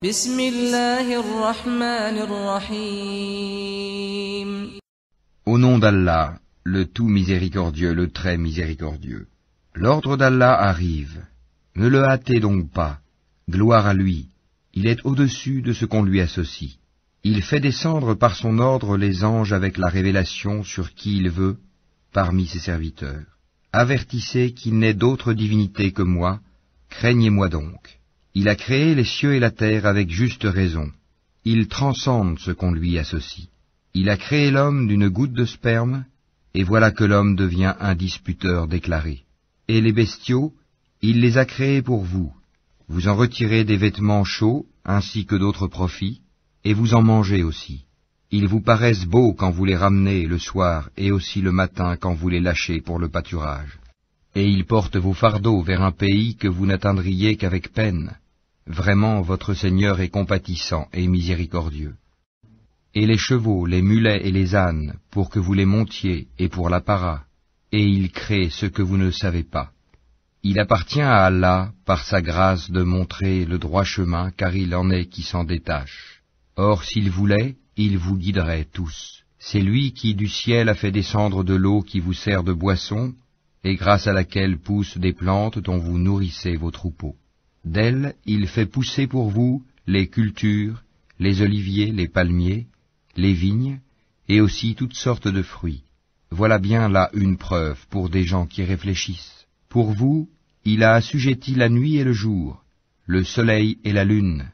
بسم الله الرحمن الرحيم. Au nom d'Allah, le tout miséricordieux, le très miséricordieux. L'ordre d'Allah arrive. Ne le hâtez donc pas. Gloire à lui. Il est au-dessus de ce qu'on lui associe. Il fait descendre par son ordre les anges avec la révélation sur qui il veut, parmi ses serviteurs. Avertissez qu'il n'est d'autre divinité que moi, craignez-moi donc. Il a créé les cieux et la terre avec juste raison. Il transcende ce qu'on lui associe. Il a créé l'homme d'une goutte de sperme, et voilà que l'homme devient un disputeur déclaré. Et les bestiaux, il les a créés pour vous. Vous en retirez des vêtements chauds, ainsi que d'autres profits, et vous en mangez aussi. Ils vous paraissent beaux quand vous les ramenez le soir, et aussi le matin quand vous les lâchez pour le pâturage. Et ils portent vos fardeaux vers un pays que vous n'atteindriez qu'avec peine. Vraiment, votre Seigneur est compatissant et miséricordieux. Et les chevaux, les mulets et les ânes, pour que vous les montiez, et pour la para, et il crée ce que vous ne savez pas. Il appartient à Allah, par sa grâce, de montrer le droit chemin, car il en est qui s'en détache. Or, s'il voulait, il vous guiderait tous. C'est lui qui du ciel a fait descendre de l'eau qui vous sert de boisson, et grâce à laquelle poussent des plantes dont vous nourrissez vos troupeaux. D'elle, il fait pousser pour vous les cultures, les oliviers, les palmiers, les vignes, et aussi toutes sortes de fruits. Voilà bien là une preuve pour des gens qui réfléchissent. Pour vous, il a assujetti la nuit et le jour, le soleil et la lune,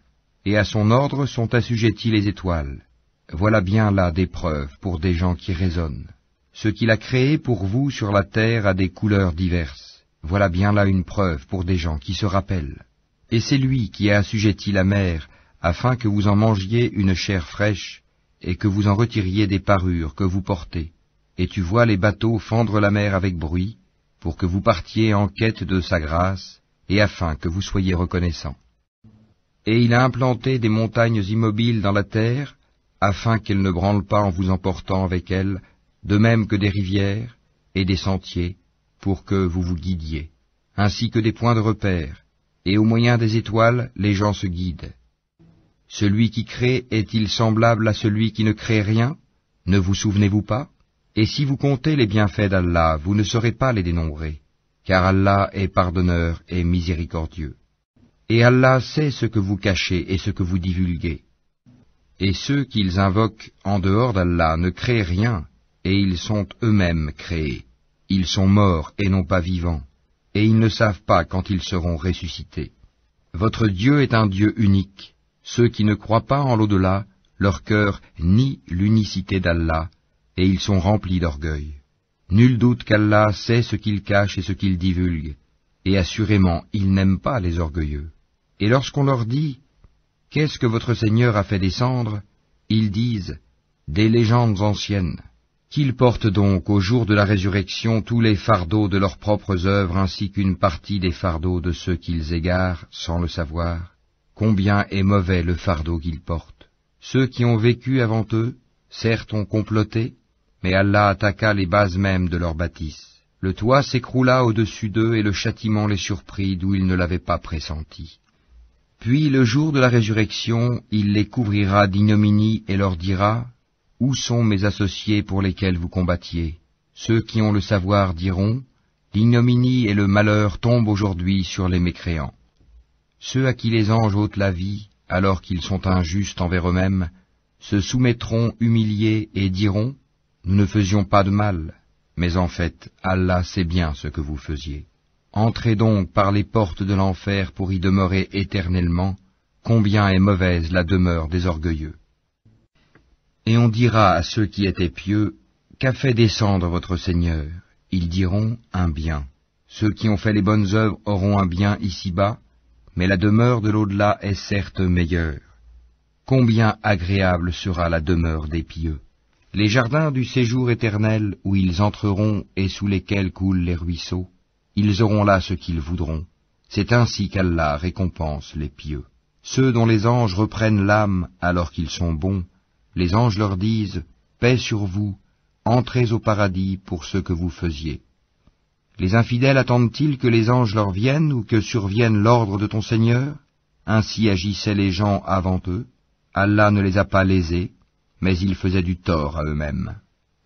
et à son ordre sont assujettis les étoiles. Voilà bien là des preuves pour des gens qui raisonnent. Ce qu'il a créé pour vous sur la terre a des couleurs diverses. Voilà bien là une preuve pour des gens qui se rappellent. Et c'est lui qui a assujetti la mer, afin que vous en mangiez une chair fraîche, et que vous en retiriez des parures que vous portez. Et tu vois les bateaux fendre la mer avec bruit, pour que vous partiez en quête de sa grâce, et afin que vous soyez reconnaissants. Et il a implanté des montagnes immobiles dans la terre, afin qu'elles ne branlent pas en vous emportant avec elles, de même que des rivières et des sentiers, pour que vous vous guidiez, ainsi que des points de repère, et au moyen des étoiles les gens se guident. Celui qui crée est-il semblable à celui qui ne crée rien? Ne vous souvenez-vous pas? Et si vous comptez les bienfaits d'Allah, vous ne saurez pas les dénombrer, car Allah est pardonneur et miséricordieux. Et Allah sait ce que vous cachez et ce que vous divulguez. Et ceux qu'ils invoquent en dehors d'Allah ne créent rien, et ils sont eux-mêmes créés. Ils sont morts et non pas vivants, et ils ne savent pas quand ils seront ressuscités. Votre Dieu est un Dieu unique. Ceux qui ne croient pas en l'au-delà, leur cœur nie l'unicité d'Allah, et ils sont remplis d'orgueil. Nul doute qu'Allah sait ce qu'il cache et ce qu'il divulgue, et assurément il n'aime pas les orgueilleux. Et lorsqu'on leur dit « Qu'est-ce que votre Seigneur a fait descendre ?» ils disent « Des légendes anciennes. » Qu'ils portent donc au jour de la résurrection tous les fardeaux de leurs propres œuvres ainsi qu'une partie des fardeaux de ceux qu'ils égarent sans le savoir. Combien est mauvais le fardeau qu'ils portent. Ceux qui ont vécu avant eux, certes ont comploté, mais Allah attaqua les bases mêmes de leur bâtisse. Le toit s'écroula au-dessus d'eux et le châtiment les surprit d'où ils ne l'avaient pas pressenti. Puis le jour de la résurrection, il les couvrira d'ignominie et leur dira « Où sont mes associés pour lesquels vous combattiez ?» Ceux qui ont le savoir diront « L'ignominie et le malheur tombent aujourd'hui sur les mécréants. » Ceux à qui les anges ôtent la vie, alors qu'ils sont injustes envers eux-mêmes, se soumettront humiliés et diront « Nous ne faisions pas de mal, mais en fait, Allah sait bien ce que vous faisiez. Entrez donc par les portes de l'enfer pour y demeurer éternellement, combien est mauvaise la demeure des orgueilleux. » Et on dira à ceux qui étaient pieux, « Qu'a fait descendre votre Seigneur ?» Ils diront, « Un bien. » Ceux qui ont fait les bonnes œuvres auront un bien ici-bas, mais la demeure de l'au-delà est certes meilleure. Combien agréable sera la demeure des pieux. Les jardins du séjour éternel où ils entreront et sous lesquels coulent les ruisseaux, ils auront là ce qu'ils voudront. C'est ainsi qu'Allah récompense les pieux. Ceux dont les anges reprennent l'âme alors qu'ils sont bons, les anges leur disent « Paix sur vous, entrez au paradis pour ce que vous faisiez. » Les infidèles attendent-ils que les anges leur viennent ou que survienne l'ordre de ton Seigneur? Ainsi agissaient les gens avant eux. Allah ne les a pas lésés, mais ils faisaient du tort à eux-mêmes.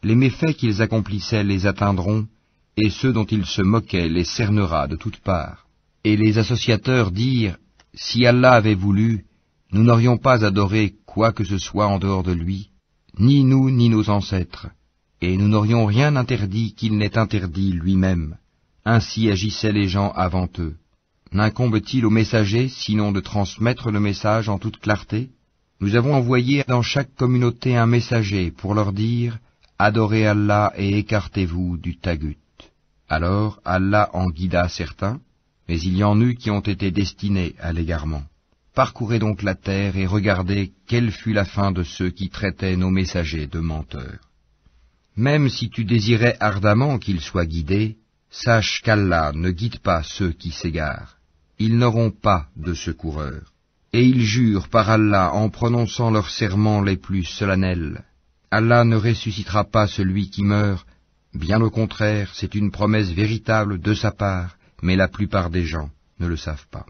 Les méfaits qu'ils accomplissaient les atteindront, et ceux dont ils se moquaient les cernera de toutes parts. Et les associateurs dirent, si Allah avait voulu, nous n'aurions pas adoré quoi que ce soit en dehors de lui, ni nous ni nos ancêtres, et nous n'aurions rien interdit qu'il n'ait interdit lui-même. Ainsi agissaient les gens avant eux. N'incombe-t-il au messager sinon de transmettre le message en toute clarté? Nous avons envoyé dans chaque communauté un messager pour leur dire « Adorez Allah et écartez-vous du tagut ». Alors Allah en guida certains, mais il y en eut qui ont été destinés à l'égarement. Parcourez donc la terre et regardez quelle fut la fin de ceux qui traitaient nos messagers de menteurs. Même si tu désirais ardemment qu'ils soient guidés, sache qu'Allah ne guide pas ceux qui s'égarent. Ils n'auront pas de secoureur. Et ils jurent par Allah en prononçant leurs serments les plus solennels. Allah ne ressuscitera pas celui qui meurt, bien au contraire, c'est une promesse véritable de sa part, mais la plupart des gens ne le savent pas.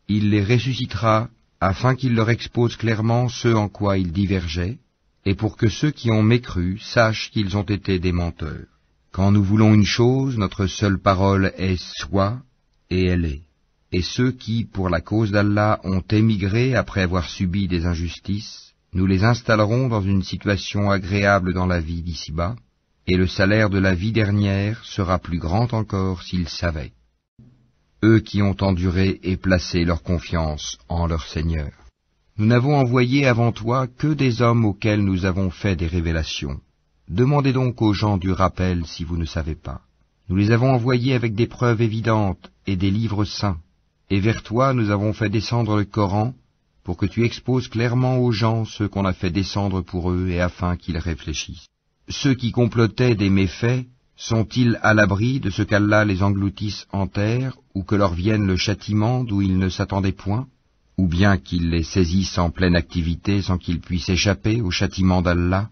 Il les ressuscitera afin qu'il leur expose clairement ce en quoi ils divergeaient, et pour que ceux qui ont mécru sachent qu'ils ont été des menteurs. Quand nous voulons une chose, notre seule parole est « soit » et elle est. Et ceux qui, pour la cause d'Allah, ont émigré après avoir subi des injustices, nous les installerons dans une situation agréable dans la vie d'ici-bas, et le salaire de la vie dernière sera plus grand encore s'ils savaient. Eux qui ont enduré et placé leur confiance en leur Seigneur. Nous n'avons envoyé avant toi que des hommes auxquels nous avons fait des révélations. Demandez donc aux gens du rappel si vous ne savez pas. Nous les avons envoyés avec des preuves évidentes et des livres saints. Et vers toi nous avons fait descendre le Coran, pour que tu exposes clairement aux gens ce qu'on a fait descendre pour eux et afin qu'ils réfléchissent. Ceux qui complotaient des méfaits, sont-ils à l'abri de ce qu'Allah les engloutisse en terre, ou que leur vienne le châtiment d'où ils ne s'attendaient point, ou bien qu'il les saisisse en pleine activité sans qu'ils puissent échapper au châtiment d'Allah,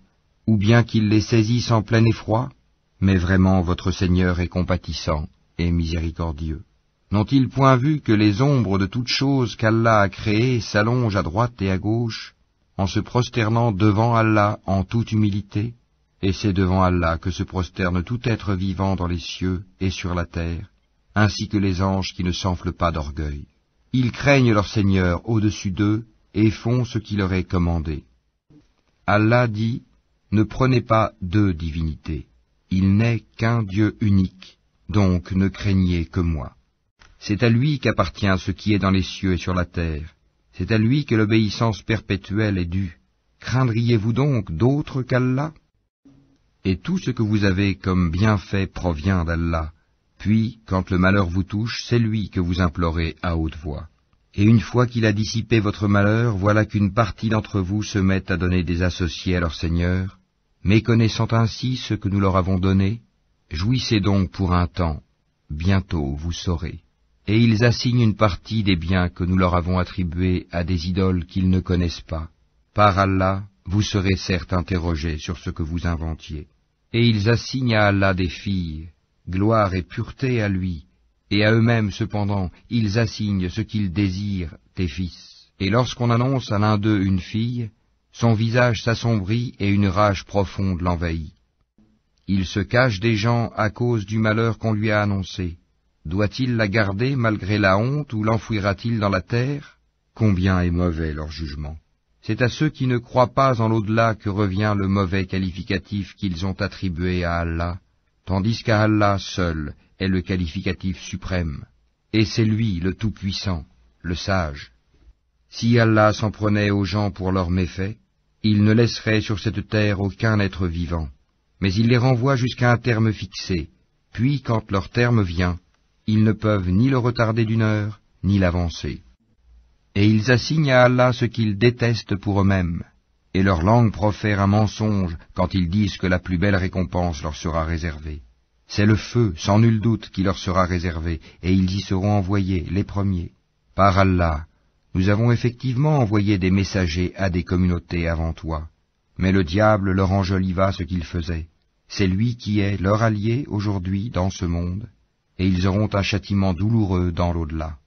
ou bien qu'il les saisisse en plein effroi? Mais vraiment votre Seigneur est compatissant et miséricordieux. N'ont-ils point vu que les ombres de toutes choses qu'Allah a créées s'allongent à droite et à gauche, en se prosternant devant Allah en toute humilité? Et c'est devant Allah que se prosterne tout être vivant dans les cieux et sur la terre, ainsi que les anges qui ne s'enflent pas d'orgueil. Ils craignent leur Seigneur au-dessus d'eux et font ce qui leur est commandé. Allah dit, ne prenez pas deux divinités. Il n'est qu'un Dieu unique, donc ne craignez que moi. C'est à lui qu'appartient ce qui est dans les cieux et sur la terre. C'est à lui que l'obéissance perpétuelle est due. Craindriez-vous donc d'autre qu'Allah? Et tout ce que vous avez comme bienfait provient d'Allah. Puis, quand le malheur vous touche, c'est lui que vous implorez à haute voix. Et une fois qu'il a dissipé votre malheur, voilà qu'une partie d'entre vous se met à donner des associés à leur Seigneur, méconnaissant ainsi ce que nous leur avons donné. Jouissez donc pour un temps, bientôt vous saurez. Et ils assignent une partie des biens que nous leur avons attribués à des idoles qu'ils ne connaissent pas. Par Allah, vous serez certes interrogés sur ce que vous inventiez. Et ils assignent à Allah des filles, gloire et pureté à lui, et à eux-mêmes cependant, ils assignent ce qu'ils désirent, des fils. Et lorsqu'on annonce à l'un d'eux une fille, son visage s'assombrit et une rage profonde l'envahit. Il se cache des gens à cause du malheur qu'on lui a annoncé. Doit-il la garder malgré la honte ou l'enfouira-t-il dans la terre? Combien est mauvais leur jugement. C'est à ceux qui ne croient pas en l'au-delà que revient le mauvais qualificatif qu'ils ont attribué à Allah, tandis qu'à Allah seul est le qualificatif suprême, et c'est lui le Tout-Puissant, le Sage. Si Allah s'en prenait aux gens pour leurs méfaits, il ne laisserait sur cette terre aucun être vivant, mais il les renvoie jusqu'à un terme fixé, puis quand leur terme vient, ils ne peuvent ni le retarder d'une heure, ni l'avancer. Et ils assignent à Allah ce qu'ils détestent pour eux-mêmes, et leur langue profère un mensonge quand ils disent que la plus belle récompense leur sera réservée. C'est le feu, sans nul doute, qui leur sera réservé, et ils y seront envoyés, les premiers. Par Allah, nous avons effectivement envoyé des messagers à des communautés avant toi, mais le diable leur enjoliva ce qu'ils faisaient. C'est lui qui est leur allié aujourd'hui dans ce monde, et ils auront un châtiment douloureux dans l'au-delà.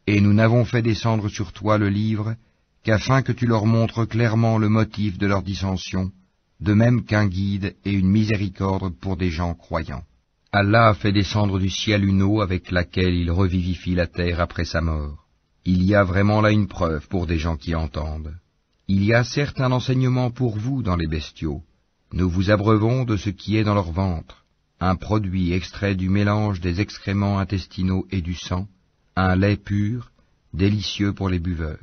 et nous n'avons fait descendre sur toi le livre qu'afin que tu leur montres clairement le motif de leur dissension, de même qu'un guide et une miséricorde pour des gens croyants. Allah a fait descendre du ciel une eau avec laquelle il revivifie la terre après sa mort. Il y a vraiment là une preuve pour des gens qui entendent. Il y a certes un enseignement pour vous dans les bestiaux. Nous vous abreuvons de ce qui est dans leur ventre, un produit extrait du mélange des excréments intestinaux et du sang, un lait pur, délicieux pour les buveurs.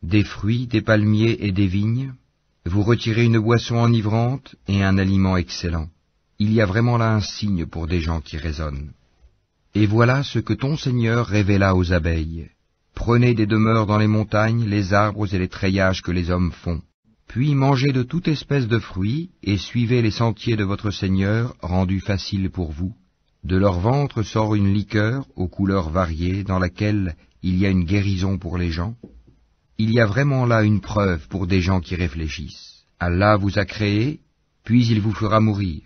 Des fruits, des palmiers et des vignes, vous retirez une boisson enivrante et un aliment excellent. Il y a vraiment là un signe pour des gens qui raisonnent. Et voilà ce que ton Seigneur révéla aux abeilles. Prenez des demeures dans les montagnes, les arbres et les treillages que les hommes font. Puis mangez de toute espèce de fruits, et suivez les sentiers de votre Seigneur, rendus faciles pour vous. De leur ventre sort une liqueur aux couleurs variées, dans laquelle il y a une guérison pour les gens. Il y a vraiment là une preuve pour des gens qui réfléchissent. Allah vous a créé, puis il vous fera mourir.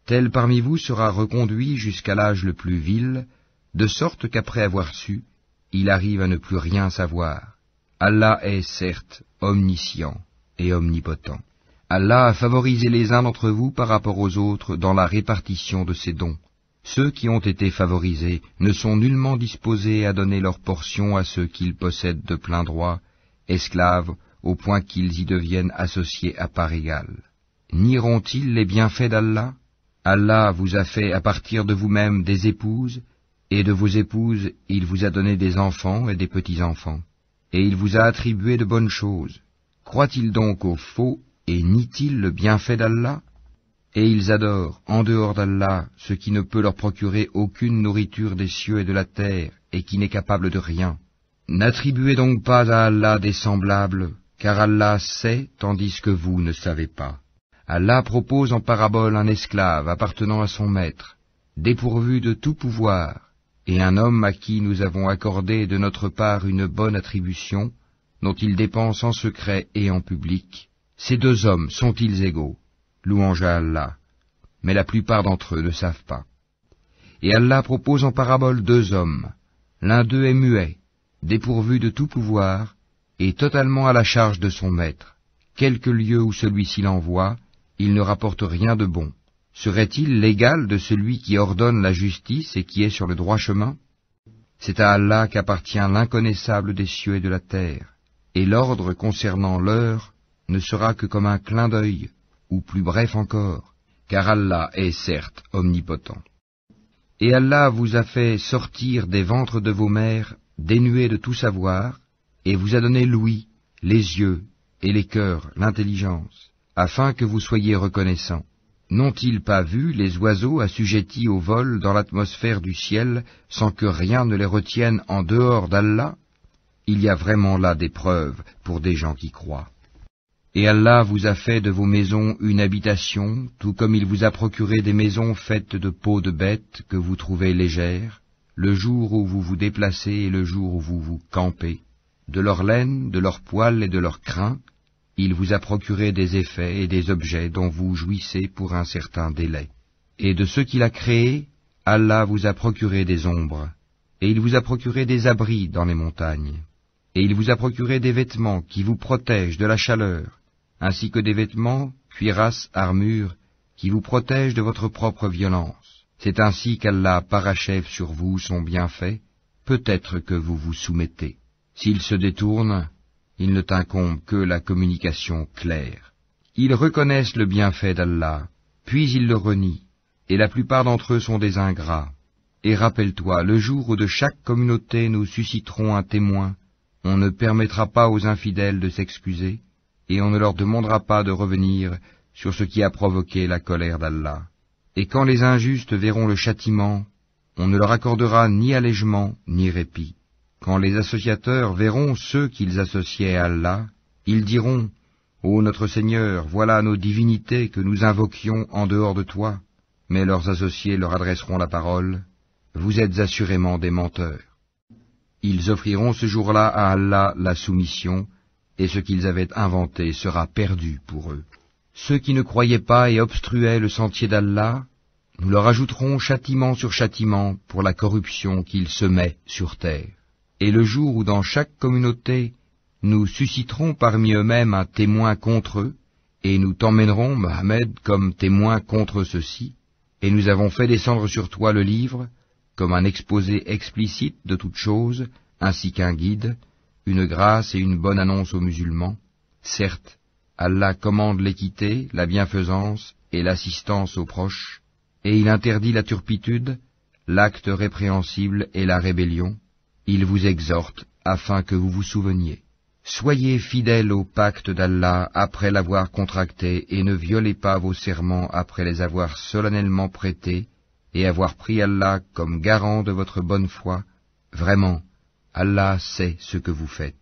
Tel parmi vous sera reconduit jusqu'à l'âge le plus vil, de sorte qu'après avoir su, il arrive à ne plus rien savoir. Allah est certes omniscient et omnipotent. Allah a favorisé les uns d'entre vous par rapport aux autres dans la répartition de ses dons. Ceux qui ont été favorisés ne sont nullement disposés à donner leur portion à ceux qu'ils possèdent de plein droit, esclaves, au point qu'ils y deviennent associés à part égale. Nieront-ils les bienfaits d'Allah ? Allah vous a fait à partir de vous-même des épouses, et de vos épouses il vous a donné des enfants et des petits-enfants, et il vous a attribué de bonnes choses. Croient-ils donc au faux, et nient-ils le bienfait d'Allah ? Et ils adorent, en dehors d'Allah, ce qui ne peut leur procurer aucune nourriture des cieux et de la terre, et qui n'est capable de rien. N'attribuez donc pas à Allah des semblables, car Allah sait, tandis que vous ne savez pas. Allah propose en parabole un esclave appartenant à son maître, dépourvu de tout pouvoir, et un homme à qui nous avons accordé de notre part une bonne attribution, dont il dépense en secret et en public. Ces deux hommes sont-ils égaux ? Louange à Allah. Mais la plupart d'entre eux ne savent pas. Et Allah propose en parabole deux hommes. L'un d'eux est muet, dépourvu de tout pouvoir, et totalement à la charge de son maître. Quelque lieu où celui-ci l'envoie, il ne rapporte rien de bon. Serait-il l'égal de celui qui ordonne la justice et qui est sur le droit chemin ? C'est à Allah qu'appartient l'inconnaissable des cieux et de la terre, et l'ordre concernant l'heure ne sera que comme un clin d'œil, ou plus bref encore, car Allah est certes omnipotent. Et Allah vous a fait sortir des ventres de vos mères, dénués de tout savoir, et vous a donné l'ouïe, les yeux, et les cœurs, l'intelligence, afin que vous soyez reconnaissants. N'ont-ils pas vu les oiseaux assujettis au vol dans l'atmosphère du ciel, sans que rien ne les retienne en dehors d'Allah ? Il y a vraiment là des preuves pour des gens qui croient. Et Allah vous a fait de vos maisons une habitation, tout comme il vous a procuré des maisons faites de peaux de bêtes que vous trouvez légères, le jour où vous vous déplacez et le jour où vous vous campez. De leur laine, de leur poil et de leur crin, il vous a procuré des effets et des objets dont vous jouissez pour un certain délai. Et de ce qu'il a créé, Allah vous a procuré des ombres, et il vous a procuré des abris dans les montagnes, et il vous a procuré des vêtements qui vous protègent de la chaleur, ainsi que des vêtements, cuirasses, armures, qui vous protègent de votre propre violence. C'est ainsi qu'Allah parachève sur vous son bienfait, peut-être que vous vous soumettez. S'il se détourne, il ne t'incombe que la communication claire. Ils reconnaissent le bienfait d'Allah, puis ils le renient, et la plupart d'entre eux sont des ingrats. Et rappelle-toi, le jour où de chaque communauté nous susciterons un témoin, on ne permettra pas aux infidèles de s'excuser, et on ne leur demandera pas de revenir sur ce qui a provoqué la colère d'Allah. Et quand les injustes verront le châtiment, on ne leur accordera ni allègement ni répit. Quand les associateurs verront ceux qu'ils associaient à Allah, ils diront « Ô notre Seigneur, voilà nos divinités que nous invoquions en dehors de toi. » Mais leurs associés leur adresseront la parole « Vous êtes assurément des menteurs. » Ils offriront ce jour-là à Allah la soumission, et ce qu'ils avaient inventé sera perdu pour eux. Ceux qui ne croyaient pas et obstruaient le sentier d'Allah, nous leur ajouterons châtiment sur châtiment pour la corruption qu'ils semaient sur terre. Et le jour où dans chaque communauté nous susciterons parmi eux-mêmes un témoin contre eux, et nous t'emmènerons, Mohammed, comme témoin contre ceux-ci, et nous avons fait descendre sur toi le livre, comme un exposé explicite de toutes choses, ainsi qu'un guide, une grâce et une bonne annonce aux musulmans. Certes, Allah commande l'équité, la bienfaisance et l'assistance aux proches, et il interdit la turpitude, l'acte répréhensible et la rébellion. Il vous exhorte afin que vous vous souveniez. Soyez fidèles au pacte d'Allah après l'avoir contracté et ne violez pas vos serments après les avoir solennellement prêtés et avoir pris Allah comme garant de votre bonne foi. Vraiment, Allah sait ce que vous faites.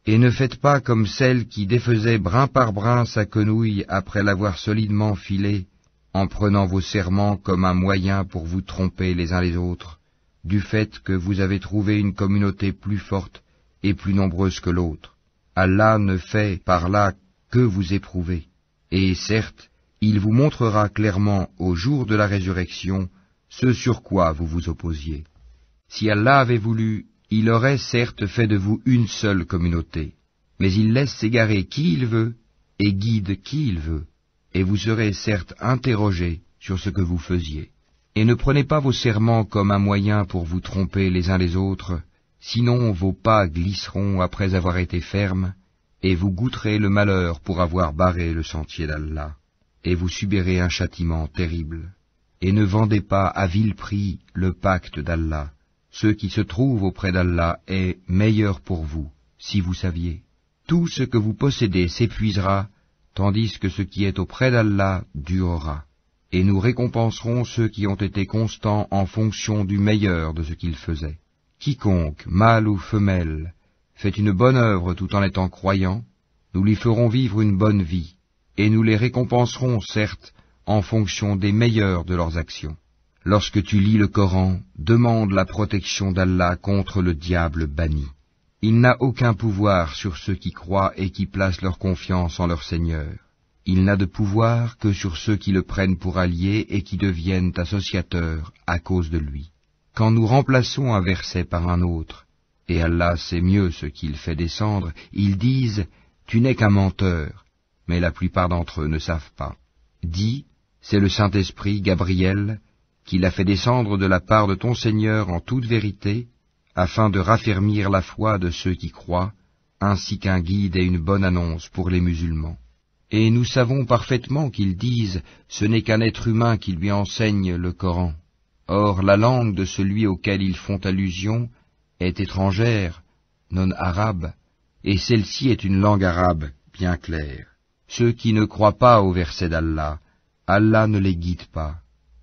Et ne faites pas comme celle qui défaisait brin par brin sa quenouille après l'avoir solidement filée, en prenant vos serments comme un moyen pour vous tromper les uns les autres, du fait que vous avez trouvé une communauté plus forte et plus nombreuse que l'autre. Allah ne fait par là que vous éprouver, et certes, il vous montrera clairement au jour de la résurrection ce sur quoi vous vous opposiez. Si Allah avait voulu, il aurait certes fait de vous une seule communauté, mais il laisse s'égarer qui il veut et guide qui il veut, et vous serez certes interrogés sur ce que vous faisiez. Et ne prenez pas vos serments comme un moyen pour vous tromper les uns les autres, sinon vos pas glisseront après avoir été fermes, et vous goûterez le malheur pour avoir barré le sentier d'Allah, et vous subirez un châtiment terrible. Et ne vendez pas à vil prix le pacte d'Allah. Ce qui se trouve auprès d'Allah est meilleur pour vous, si vous saviez. Tout ce que vous possédez s'épuisera, tandis que ce qui est auprès d'Allah durera. Et nous récompenserons ceux qui ont été constants en fonction du meilleur de ce qu'ils faisaient. Quiconque, mâle ou femelle, fait une bonne œuvre tout en étant croyant, nous lui ferons vivre une bonne vie, et nous les récompenserons, certes, en fonction des meilleurs de leurs actions. Lorsque tu lis le Coran, demande la protection d'Allah contre le diable banni. Il n'a aucun pouvoir sur ceux qui croient et qui placent leur confiance en leur Seigneur. Il n'a de pouvoir que sur ceux qui le prennent pour allié et qui deviennent associateurs à cause de lui. Quand nous remplaçons un verset par un autre, et Allah sait mieux ce qu'il fait descendre, ils disent « Tu n'es qu'un menteur », mais la plupart d'entre eux ne savent pas. Dis, c'est le Saint-Esprit, Gabriel, qui l'a fait descendre de la part de ton Seigneur en toute vérité, afin de raffermir la foi de ceux qui croient, ainsi qu'un guide et une bonne annonce pour les musulmans. Et nous savons parfaitement qu'ils disent « Ce n'est qu'un être humain qui lui enseigne le Coran ». Or, la langue de celui auquel ils font allusion est étrangère, non arabe, et celle-ci est une langue arabe bien claire. Ceux qui ne croient pas au verset d'Allah, Allah ne les guide pas,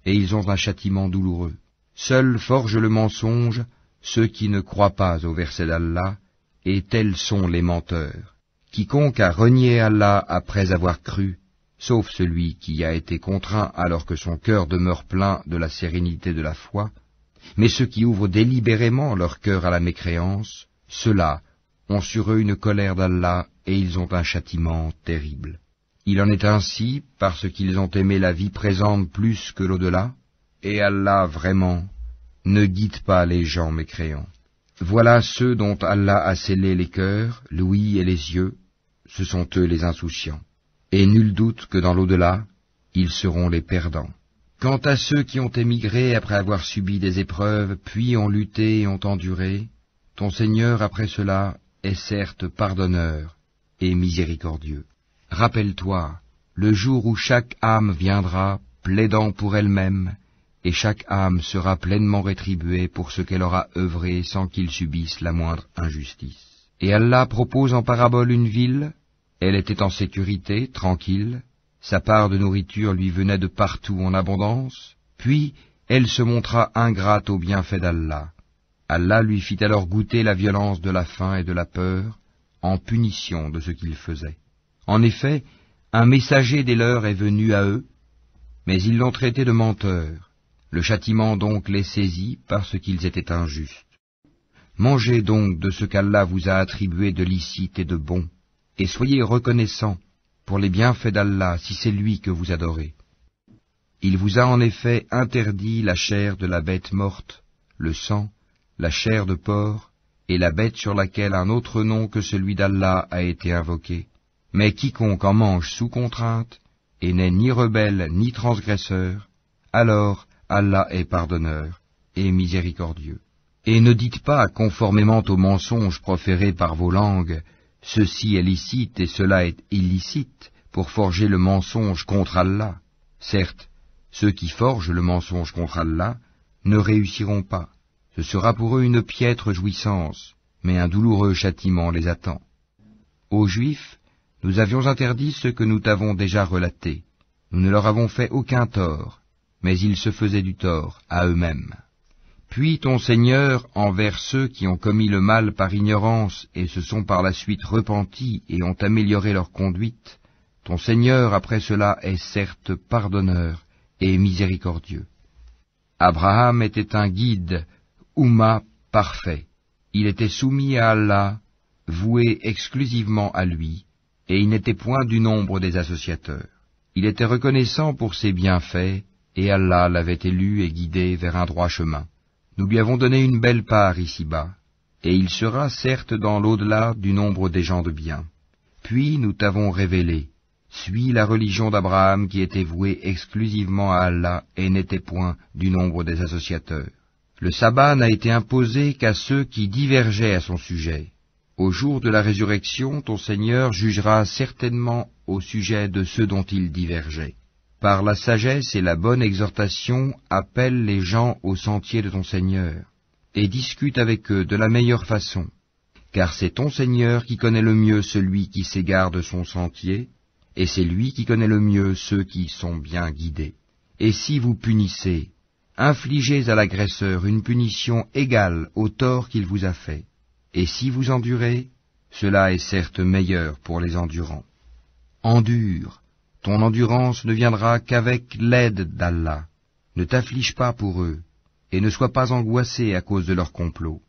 et ils ont un châtiment douloureux. Seuls forgent le mensonge ceux qui ne croient pas au verset d'Allah, et tels sont les menteurs. Quiconque a renié Allah après avoir cru, sauf celui qui a été contraint alors que son cœur demeure plein de la sérénité de la foi, mais ceux qui ouvrent délibérément leur cœur à la mécréance, ceux-là ont sur eux une colère d'Allah et ils ont un châtiment terrible. Il en est ainsi parce qu'ils ont aimé la vie présente plus que l'au-delà, et Allah vraiment ne guide pas les gens mécréants. Voilà ceux dont Allah a scellé les cœurs, l'ouïe et les yeux, ce sont eux les insouciants. Et nul doute que dans l'au-delà, ils seront les perdants. Quant à ceux qui ont émigré après avoir subi des épreuves, puis ont lutté et ont enduré, ton Seigneur après cela est certes pardonneur et miséricordieux. Rappelle-toi, le jour où chaque âme viendra, plaidant pour elle-même, et chaque âme sera pleinement rétribuée pour ce qu'elle aura œuvré sans qu'il subisse la moindre injustice. Et Allah propose en parabole une ville. Elle était en sécurité, tranquille, sa part de nourriture lui venait de partout en abondance, puis elle se montra ingrate aux bienfaits d'Allah. Allah lui fit alors goûter la violence de la faim et de la peur, en punition de ce qu'il faisait. En effet, un messager des leurs est venu à eux, mais ils l'ont traité de menteur. Le châtiment donc les saisit parce qu'ils étaient injustes. Mangez donc de ce qu'Allah vous a attribué de licite et de bon, et soyez reconnaissants pour les bienfaits d'Allah si c'est lui que vous adorez. Il vous a en effet interdit la chair de la bête morte, le sang, la chair de porc et la bête sur laquelle un autre nom que celui d'Allah a été invoqué. Mais quiconque en mange sous contrainte, et n'est ni rebelle ni transgresseur, alors Allah est pardonneur et miséricordieux. Et ne dites pas, conformément aux mensonges proférés par vos langues, ceci est licite et cela est illicite, pour forger le mensonge contre Allah. Certes, ceux qui forgent le mensonge contre Allah ne réussiront pas. Ce sera pour eux une piètre jouissance, mais un douloureux châtiment les attend. Aux Juifs, nous avions interdit ce que nous t'avons déjà relaté. Nous ne leur avons fait aucun tort, mais ils se faisaient du tort à eux-mêmes. Puis ton Seigneur, envers ceux qui ont commis le mal par ignorance et se sont par la suite repentis et ont amélioré leur conduite, ton Seigneur après cela est certes pardonneur et miséricordieux. Abraham était un guide, Oumma parfait. Il était soumis à Allah, voué exclusivement à lui, et il n'était point du nombre des associateurs. Il était reconnaissant pour ses bienfaits, et Allah l'avait élu et guidé vers un droit chemin. Nous lui avons donné une belle part ici-bas, et il sera certes dans l'au-delà du nombre des gens de bien. Puis nous t'avons révélé, suis la religion d'Abraham qui était vouée exclusivement à Allah et n'était point du nombre des associateurs. Le sabbat n'a été imposé qu'à ceux qui divergeaient à son sujet. Au jour de la résurrection, ton Seigneur jugera certainement au sujet de ceux dont ils divergeaient. Par la sagesse et la bonne exhortation, appelle les gens au sentier de ton Seigneur, et discute avec eux de la meilleure façon, car c'est ton Seigneur qui connaît le mieux celui qui s'égare de son sentier, et c'est lui qui connaît le mieux ceux qui sont bien guidés. Et si vous punissez, infligez à l'agresseur une punition égale au tort qu'il vous a fait, et si vous endurez, cela est certes meilleur pour les endurants. Endure. Ton endurance ne viendra qu'avec l'aide d'Allah. Ne t'afflige pas pour eux, et ne sois pas angoissé à cause de leur complot.